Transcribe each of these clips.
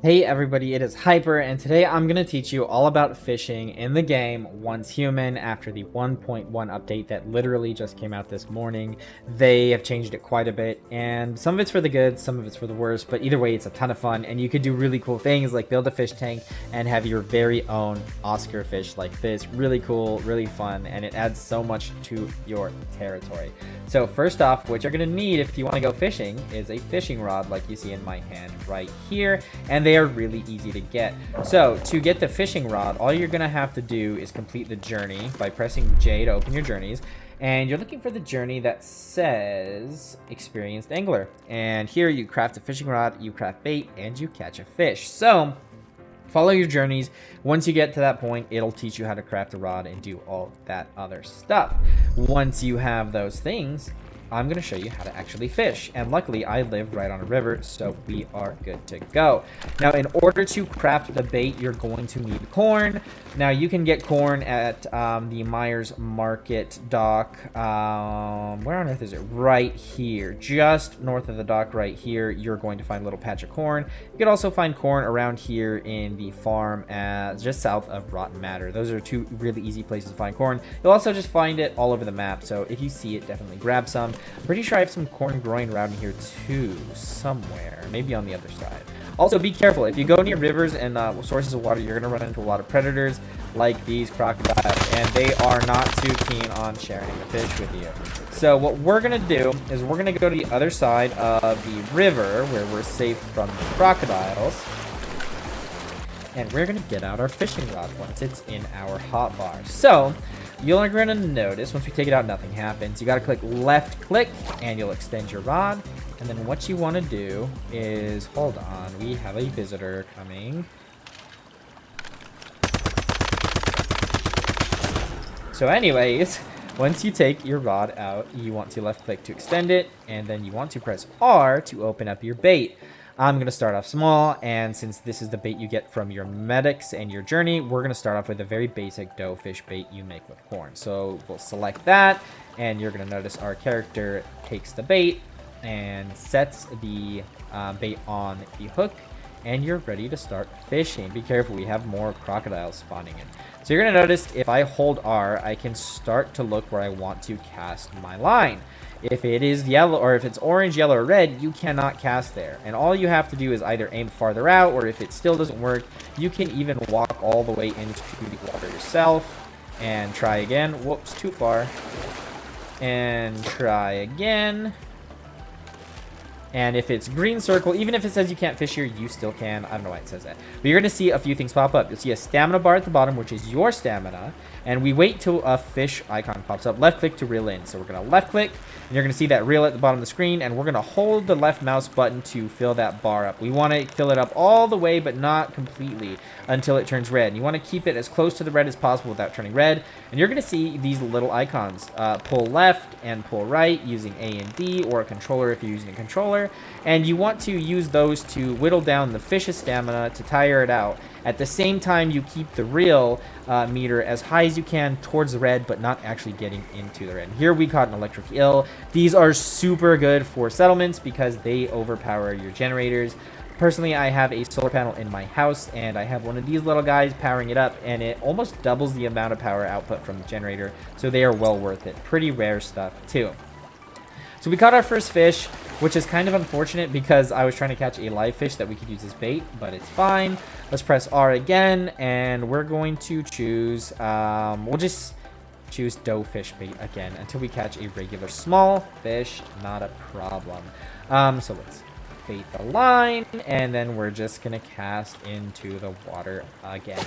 Hey everybody, it is Hyper, and today I'm going to teach you all about fishing in the game Once Human after the 1.1 update that literally just came out this morning. They have changed it quite a bit, and some of it's for the good, some of it's for the worse, but either way it's a ton of fun, and you can do really cool things like build a fish tank and have your very own Oscar fish like this. Really cool, really fun, and it adds so much to your territory. So first off, what you're going to need if you want to go fishing is a fishing rod like you see in my hand right here, and they are really easy to get. So to get the fishing rod, all you're gonna have to do is complete the journey by pressing J to open your journeys, and you're looking for the journey that says experienced angler, and here you craft a fishing rod, you craft bait, and you catch a fish. So follow your journeys. Once you get to that point, it'll teach you how to craft a rod and do all that other stuff. Once you have those things, I'm going to show you how to actually fish, and luckily I live right on a river, so we are good to go. Now, in order to craft the bait, you're going to need corn. Now, you can get corn at the Myers Market dock. Where on earth is it? Right here, just north of the dock right here, you're going to find a little patch of corn. You can also find corn around here in the farm just south of Rotten Matter. Those are two really easy places to find corn. You'll also just find it all over the map, so if you see it, definitely grab some. I'm pretty sure I have some corn growing around here too, somewhere, maybe on the other side. Also, be careful. If you go near rivers and sources of water, you're going to run into a lot of predators like these crocodiles, and they are not too keen on sharing the fish with you. So what we're going to do is we're going to go to the other side of the river where we're safe from the crocodiles, and we're going to get out our fishing rod once it's in our hotbar. So you're going to notice once we take it out, nothing happens. You got to click left click and you'll extend your rod. And then what you want to do is, hold on, we have a visitor coming. So anyways, once you take your rod out, you want to left click to extend it, and then you want to press R to open up your bait. I'm going to start off small, and since this is the bait you get from your medics and your journey, we're going to start off with a very basic dough fish bait you make with corn. So we'll select that, and you're going to notice our character takes the bait and sets the bait on the hook, and you're ready to start fishing. Be careful, we have more crocodiles spawning in. So you're going to notice if I hold R, I can start to look where I want to cast my line. If it is yellow, or if it's orange, yellow, or red, you cannot cast there. And all you have to do is either aim farther out, or if it still doesn't work, you can even walk all the way into the water yourself and try again. Whoops, too far. And try again. And if it's green circle, even if it says you can't fish here, you still can. I don't know why it says that. But you're going to see a few things pop up. You'll see a stamina bar at the bottom, which is your stamina. And we wait till a fish icon pops up. Left click to reel in. So we're going to left click. And you're going to see that reel at the bottom of the screen. And we're going to hold the left mouse button to fill that bar up. We want to fill it up all the way, but not completely until it turns red. And you want to keep it as close to the red as possible without turning red. And you're going to see these little icons. Pull left and pull right using A and D, or a controller if you're using a controller. And you want to use those to whittle down the fish's stamina to tire it out. At the same time, you keep the reel meter as high as you can towards the red, but not actually getting into the red. Here we caught an electric eel. These are super good for settlements because they overpower your generators. Personally, I have a solar panel in my house, and I have one of these little guys powering it up, and it almost doubles the amount of power output from the generator, so they are well worth it. Pretty rare stuff, too. So we caught our first fish, which is kind of unfortunate because I was trying to catch a live fish that we could use as bait, but it's fine. Let's press R again, and we're going to choose, we'll just choose dough fish bait again until we catch a regular small fish, not a problem. So let's bait the line, and then we're just going to cast into the water again.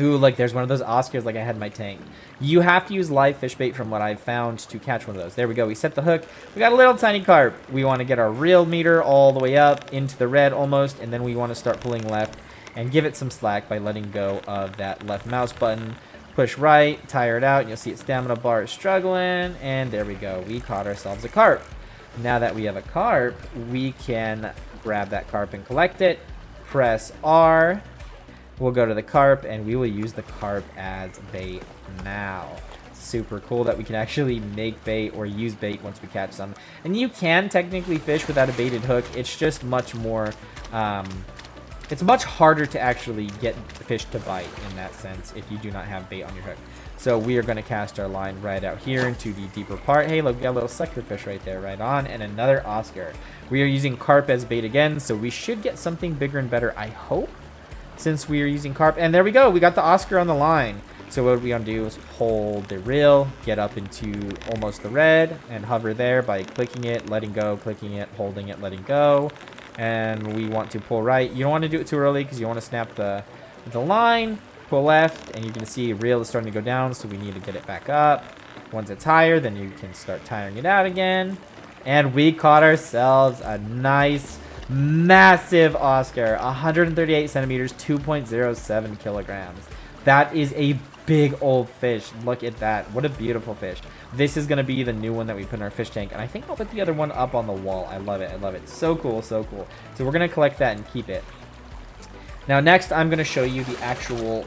Ooh, like there's one of those Oscars like I had in my tank. You have to use live fish bait from what I've found to catch one of those. There we go. We set the hook. We got a little tiny carp. We want to get our reel meter all the way up into the red almost, and then we want to start pulling left and give it some slack by letting go of that left mouse button. Push right, tire it out, and you'll see its stamina bar is struggling, and there we go. We caught ourselves a carp. Now that we have a carp, we can grab that carp and collect it. Press R. We'll go to the carp, and we will use the carp as bait now. Super cool that we can actually make bait or use bait once we catch some. And you can technically fish without a baited hook. It's just much more it's much harder to actually get fish to bite in that sense if you do not have bait on your hook. So we are going to cast our line right out here into the deeper part. Hey, look, we got a little sucker fish right there, right on, and another Oscar. We are using carp as bait again, so we should get something bigger and better, I hope, since we are using carp. And there we go, we got the Oscar on the line. So what we want to do is hold the reel, get up into almost the red, and hover there by clicking it, letting go, clicking it, holding it, letting go. And we want to pull right. You don't want to do it too early because you want to snap the line. Pull left, and you can see reel is starting to go down, so we need to get it back up. Once it's higher, then you can start tiring it out again. And we caught ourselves a nice, massive Oscar. 138 centimeters, 2.07 kilograms. That is a big old fish. Look at that. What a beautiful fish. This is going to be the new one that we put in our fish tank, and I think I'll put the other one up on the wall. I love it. I love it. So cool, so cool. So we're going to collect that and keep it. Now, next, I'm going to show you the actual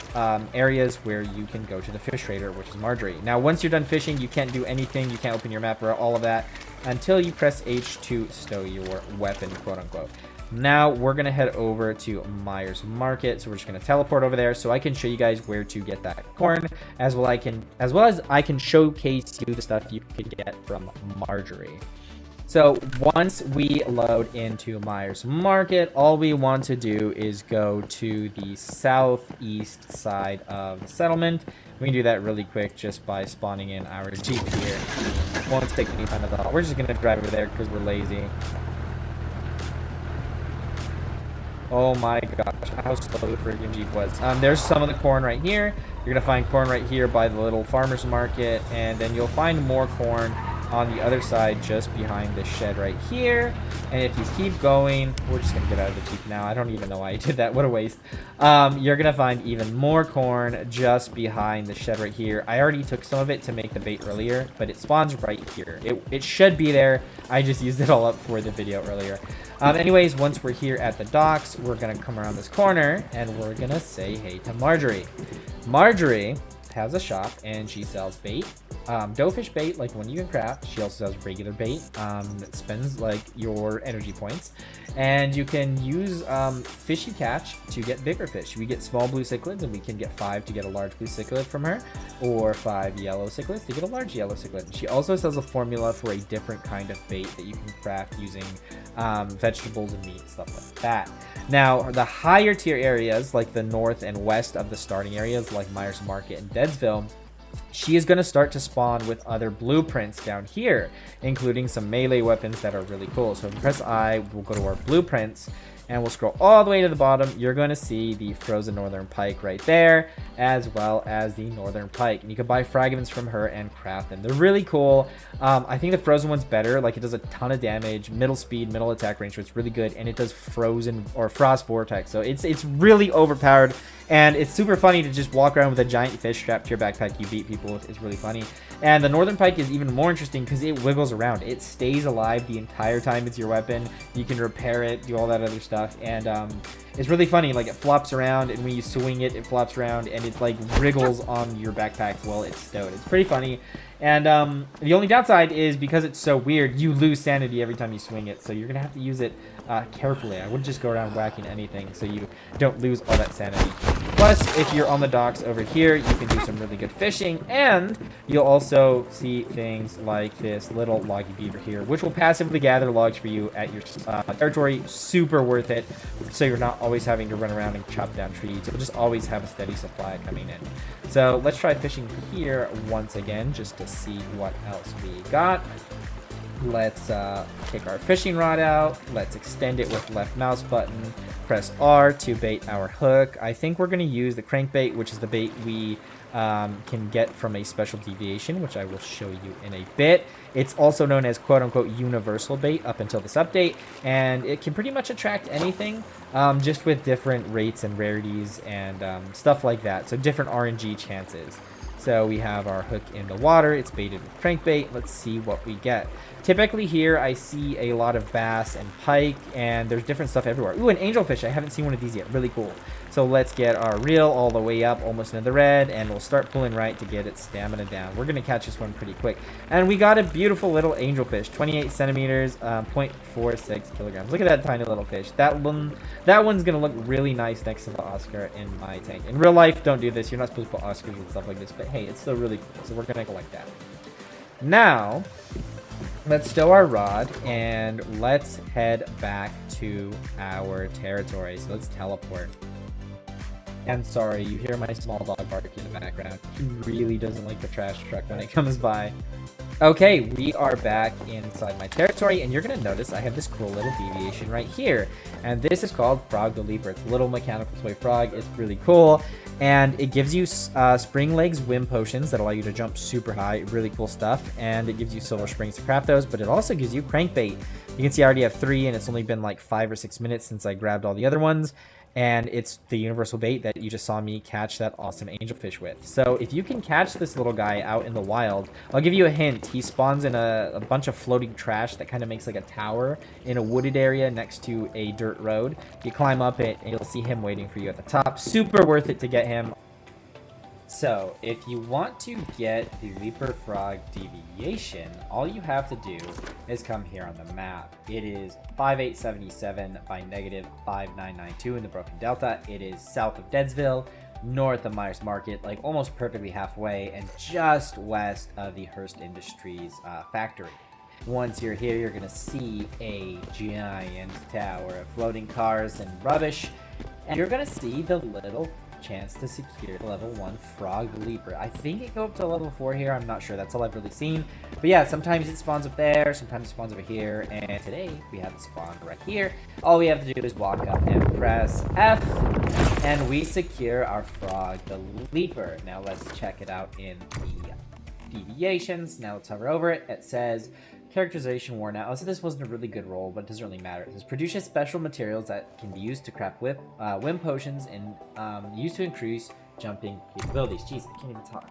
areas where you can go to the fish trader, which is Margery. Now, once you're done fishing, you can't do anything. You can't open your map or all of that until you press H to stow your weapon, quote unquote. Now, we're going to head over to Myers Market. So we're just going to teleport over there so I can show you guys where to get that corn, as well as I can showcase you the stuff you could get from Margery. So once we load into Myers Market, all we want to do is go to the southeast side of the settlement. We can do that really quick just by spawning in our Jeep here. Won't take any time at all. We're just going to drive over there because we're lazy. Oh my gosh, how slow the freaking Jeep was. There's some of the corn right here. You're going to find corn right here by the little farmer's market, and then you'll find more corn on the other side just behind this shed right here. And if you keep going, we're just gonna get out of the Jeep now. I don't even know why I did that. What a waste. You're gonna find even more corn just behind the shed right here. I already took some of it to make the bait earlier, but it spawns right here. It should be there. I just used it all up for the video earlier. Anyways, once we're here at the docks, we're gonna come around this corner and we're gonna say hey to Margery. Margery has a shop and she sells bait, doughfish bait, like one you can craft. She also sells regular bait that spends like your energy points, and you can use fish you catch to get bigger fish. We get small blue cichlids, and we can get 5 to get a large blue cichlid from her, or 5 yellow cichlids to get a large yellow cichlid. She also sells a formula for a different kind of bait that you can craft using vegetables and meat, stuff like that. Now, the higher tier areas, like the north and west of the starting areas, like Myers Market and Deadsville, she is going to start to spawn with other blueprints down here, including some melee weapons that are really cool. So if we press I, we'll go to our blueprints, and we'll scroll all the way to the bottom. You're going to see the frozen northern pike right there, as well as the northern pike. And you can buy fragments from her and craft them. They're really cool. I think the frozen one's better. Like, it does a ton of damage, middle speed, middle attack range, so it's really good. And it does frozen or frost vortex. So it's really overpowered. And it's super funny to just walk around with a giant fish strapped to your backpack you beat people with. It's really funny. And the northern pike is even more interesting because it wiggles around. It stays alive the entire time it's your weapon. You can repair it, do all that other stuff. And it's really funny. Like, it flops around, and when you swing it, it flops around, and it like wriggles on your backpack while it's stowed. It's pretty funny. And the only downside is because it's so weird, you lose sanity every time you swing it. So you're going to have to use it carefully. I wouldn't just go around whacking anything so you don't lose all that sanity. Plus, if you're on the docks over here, you can do some really good fishing, and you'll also see things like this little loggy beaver here, which will passively gather logs for you at your territory. Super worth it, so you're not always having to run around and chop down trees. You'll just always have a steady supply coming in. So let's try fishing here once again, just to see what else we got. Let's take our fishing rod out. Let's extend it with left mouse button. Press R to bait our hook. I think we're going to use the crankbait, which is the bait we can get from a special deviation, which I will show you in a bit. It's also known as quote-unquote universal bait up until this update, and it can pretty much attract anything, just with different rates and rarities and stuff like that. So different RNG chances. So we have our hook in the water. It's baited with crankbait. Let's see what we get. Typically here I see a lot of bass and pike, and there's different stuff everywhere. Ooh, an angelfish. I haven't seen one of these yet. Really cool. So let's get our reel all the way up, almost into the red, and we'll start pulling right to get its stamina down. We're going to catch this one pretty quick. And we got a beautiful little angelfish, 28 centimeters, 0.46 kilograms. Look at that tiny little fish. That one's going to look really nice next to the Oscar in my tank. In real life, don't do this. You're not supposed to put Oscars with stuff like this, but hey, it's still really cool. So we're going to collect that. Now, let's stow our rod and let's head back to our territory. So let's teleport. And sorry, you hear my small dog barking in the background. He really doesn't like the trash truck when it comes by. Okay, we are back inside my territory, and you're going to notice I have this cool little deviation right here. And this is called Frog the Leaper. It's a little mechanical toy frog. It's really cool. And it gives you spring legs whim potions that allow you to jump super high. Really cool stuff. And it gives you silver springs to craft those, but it also gives you crankbait. You can see I already have 3, and it's only been like 5 or 6 minutes since I grabbed all the other ones. And it's the universal bait that you just saw me catch that awesome angelfish with. So if you can catch this little guy out in the wild, I'll give you a hint. He spawns in a bunch of floating trash that kind of makes like a tower in a wooded area next to a dirt road. You climb up it and you'll see him waiting for you at the top. Super worth it to get him. So, if you want to get the Leaper Frog deviation, all you have to do is come here on the map. It is 5877 by negative 5992 in the Broken Delta. It is south of Deadsville, north of Myers Market, like almost perfectly halfway, and just west of the Hearst Industries factory. Once you're here, you're going to see a giant tower of floating cars and rubbish, and you're going to see the little chance to secure the level 1 Frog Leaper. I think it goes up to level 4 here. I'm not sure. That's all I've really seen. But yeah, sometimes it spawns up there, sometimes it spawns over here, and today we have it spawned right here. All we have to do is walk up and press F, and we secure our Frog the Leaper. Now let's check it out in the deviations. Now let's hover over it. It says characterization worn out. So this wasn't a really good roll, but it doesn't really matter. It says produces special materials that can be used to craft whim potions and used to increase jumping capabilities. Jeez, I can't even talk.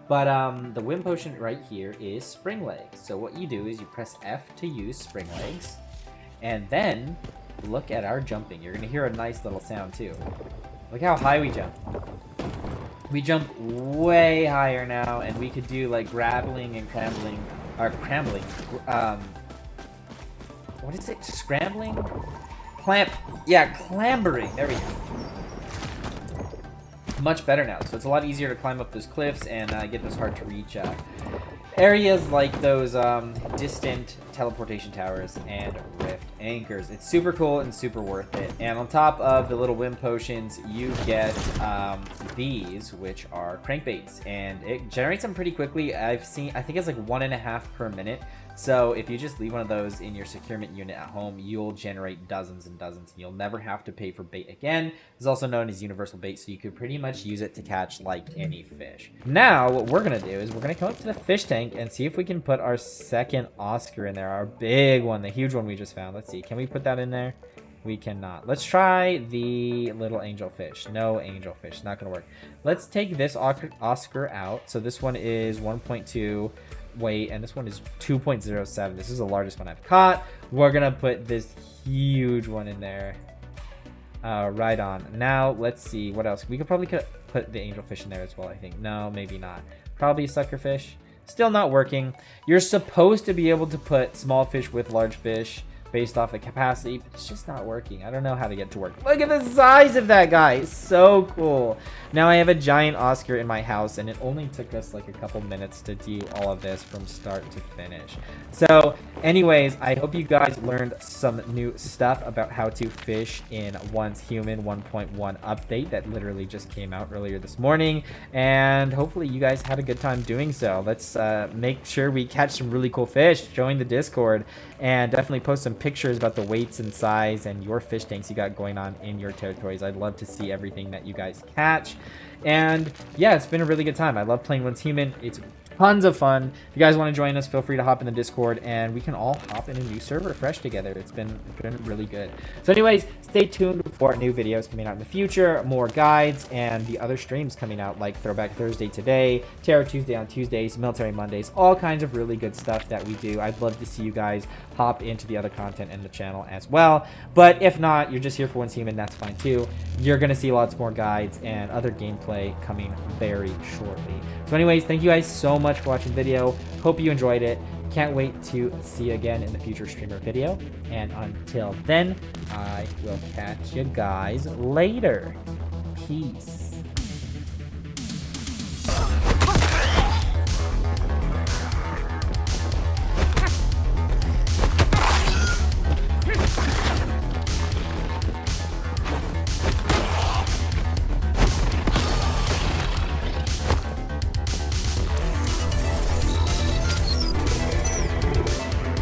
But the whim potion right here is spring legs. So what you do is you press F to use spring legs, and then look at our jumping. You're gonna hear a nice little sound too. Look how high we jump. We jump way higher now, and we could do like grappling and crambling. Or crambling. What is it? Scrambling? Clambering. There we go. Much better now. So it's a lot easier to climb up those cliffs and get those hard to reach areas like those distant teleportation towers and rift anchors. It's super cool and super worth it. And on top of the little whim potions, you get these, which are crankbaits, and it generates them pretty quickly. I think it's like 1.5 per minute. So if you just leave one of those in your securement unit at home, you'll generate dozens and dozens, and you'll never have to pay for bait again. It's also known as universal bait, so you could pretty much use it to catch like any fish. Now, what we're gonna do is we're gonna come up to the fish tank and see if we can put our second Oscar in there, our big one, the huge one we just found. Let's see, can we put that in there? We cannot. Let's try the little angelfish. No angelfish, not gonna work. Let's take this Oscar out. So this one is 1.2 weight, and this one is 2.07. This is the largest one I've caught. We're gonna put this huge one in there. Right on. Now let's see what else. We could probably put the angelfish in there as well, I think. No, maybe not. Probably a suckerfish. Still not working. You're supposed to be able to put small fish with large fish based off of capacity, but it's just not working. I don't know how to get it to work. Look at the size of that guy. It's so cool. Now I have a giant Oscar in my house, and it only took us like a couple minutes to do all of this from start to finish. So anyways, I hope you guys learned some new stuff about how to fish in Once Human 1.1 update that literally just came out earlier this morning, and hopefully you guys had a good time doing so. Let's make sure we catch some really cool fish. Join the Discord and definitely post some pictures about the weights and size and your fish tanks you got going on in your territories. I'd love to see everything that you guys catch. And yeah, it's been a really good time. I love playing Once Human. It's tons of fun. If you guys want to join us, feel free to hop in the Discord, and we can all hop in a new server fresh together. It's been really good. So anyways, stay tuned for new videos coming out in the future, more guides, and the other streams coming out, like Throwback Thursday today, Terror Tuesday on Tuesdays, Military Mondays, all kinds of really good stuff that we do. I'd love to see you guys hop into the other content in the channel as well. But if not, you're just here for Once Human, that's fine too. You're going to see lots more guides and other gameplay coming very shortly. So anyways, thank you guys so much for watching the video. Hope you enjoyed it. Can't wait to see you again in the future streamer video. And until then, I will catch you guys later. Peace.